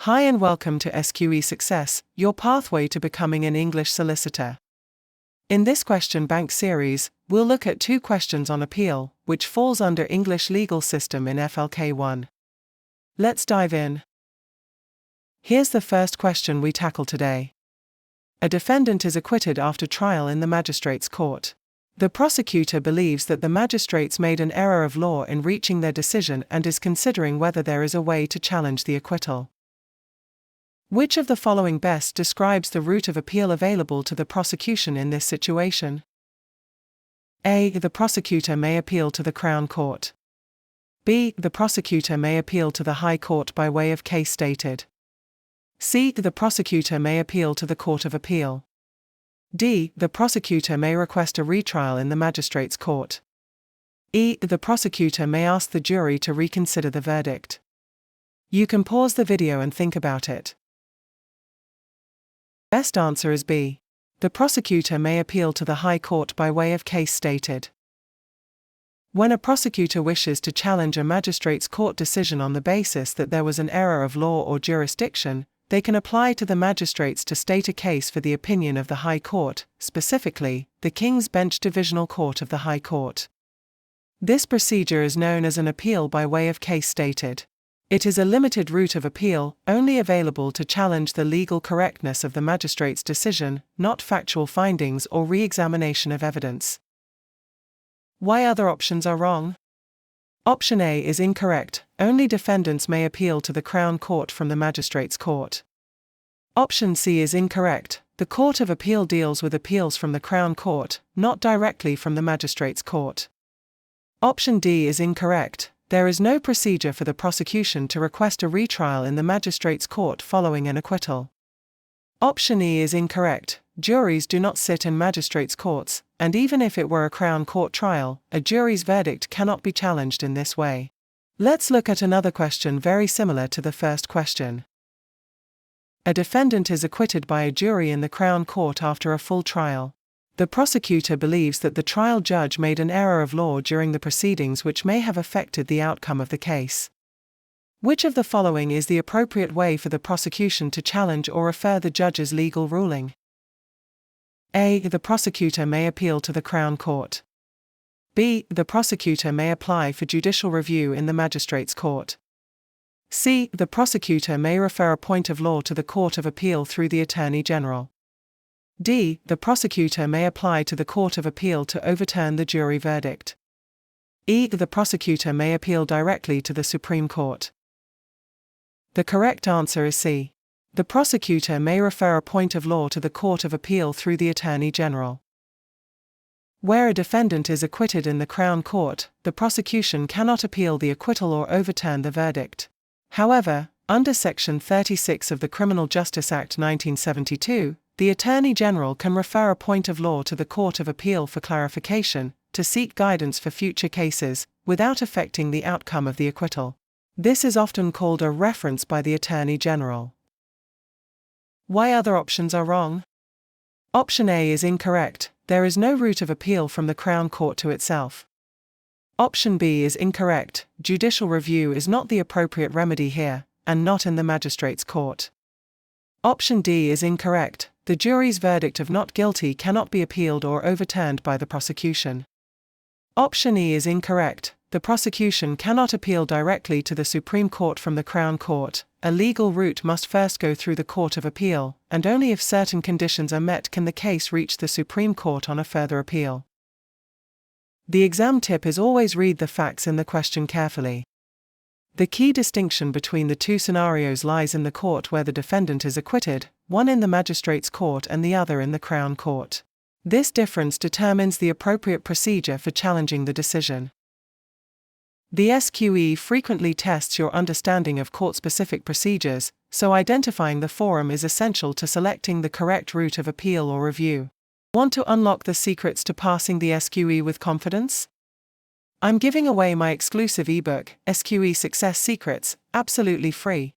Hi and welcome to SQE Success, your pathway to becoming an English solicitor. In this question bank series, we'll look at 2 questions on appeal, which falls under English legal system in FLK1. Let's dive in. Here's the first question we tackle today. A defendant is acquitted after trial in the magistrates' court. The prosecutor believes that the magistrates made an error of law in reaching their decision and is considering whether there is a way to challenge the acquittal. Which of the following best describes the route of appeal available to the prosecution in this situation? A. The prosecutor may appeal to the Crown Court. B. The prosecutor may appeal to the High Court by way of case stated. C. The prosecutor may appeal to the Court of Appeal. D. The prosecutor may request a retrial in the magistrates' court. E. The prosecutor may ask the jury to reconsider the verdict. You can pause the video and think about it. Best answer is B. The prosecutor may appeal to the High Court by way of case stated. When a prosecutor wishes to challenge a magistrate's court decision on the basis that there was an error of law or jurisdiction, they can apply to the magistrates to state a case for the opinion of the High Court, specifically, the King's Bench Divisional Court of the High Court. This procedure is known as an appeal by way of case stated. It is a limited route of appeal, only available to challenge the legal correctness of the magistrate's decision, not factual findings or re-examination of evidence. Why other options are wrong? Option A is incorrect. Only defendants may appeal to the Crown Court from the magistrates' court. Option C is incorrect. The Court of Appeal deals with appeals from the Crown Court, not directly from the magistrates' court. Option D is incorrect. There is no procedure for the prosecution to request a retrial in the magistrates' court following an acquittal. Option E is incorrect. Juries do not sit in magistrates' courts, and even if it were a Crown Court trial, a jury's verdict cannot be challenged in this way. Let's look at another question very similar to the first question. A defendant is acquitted by a jury in the Crown Court after a full trial. The prosecutor believes that the trial judge made an error of law during the proceedings which may have affected the outcome of the case. Which of the following is the appropriate way for the prosecution to challenge or refer the judge's legal ruling? A. The prosecutor may appeal to the Crown Court. B. The prosecutor may apply for judicial review in the magistrates' court. C. The prosecutor may refer a point of law to the Court of Appeal through the Attorney General. D. The prosecutor may apply to the Court of Appeal to overturn the jury verdict. E. The prosecutor may appeal directly to the Supreme Court. The correct answer is C. The prosecutor may refer a point of law to the Court of Appeal through the Attorney General. Where a defendant is acquitted in the Crown Court, the prosecution cannot appeal the acquittal or overturn the verdict. However, under Section 36 of the Criminal Justice Act 1972, the Attorney General can refer a point of law to the Court of Appeal for clarification, to seek guidance for future cases, without affecting the outcome of the acquittal. This is often called a reference by the Attorney General. Why other options are wrong? Option A is incorrect. There is no route of appeal from the Crown Court to itself. Option B is incorrect. Judicial review is not the appropriate remedy here, and not in the magistrates' court. Option D is incorrect. The jury's verdict of not guilty cannot be appealed or overturned by the prosecution. Option E is incorrect. The prosecution cannot appeal directly to the Supreme Court from the Crown Court. A legal route must first go through the Court of Appeal, and only if certain conditions are met can the case reach the Supreme Court on a further appeal. The exam tip is always read the facts in the question carefully. The key distinction between the 2 scenarios lies in the court where the defendant is acquitted, one in the magistrates' court and the other in the Crown Court. This difference determines the appropriate procedure for challenging the decision. The SQE frequently tests your understanding of court-specific procedures, so identifying the forum is essential to selecting the correct route of appeal or review. Want to unlock the secrets to passing the SQE with confidence? I'm giving away my exclusive ebook, SQE Success Secrets, absolutely free.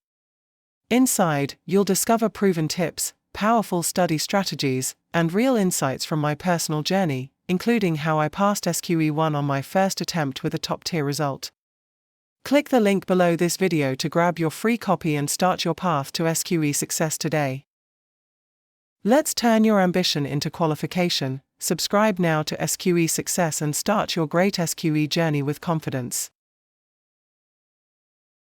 Inside, you'll discover proven tips, powerful study strategies, and real insights from my personal journey, including how I passed SQE1 on my first attempt with a top-tier result. Click the link below this video to grab your free copy and start your path to SQE Success today. Let's turn your ambition into qualification. Subscribe now to SQE Success and start your great SQE journey with confidence.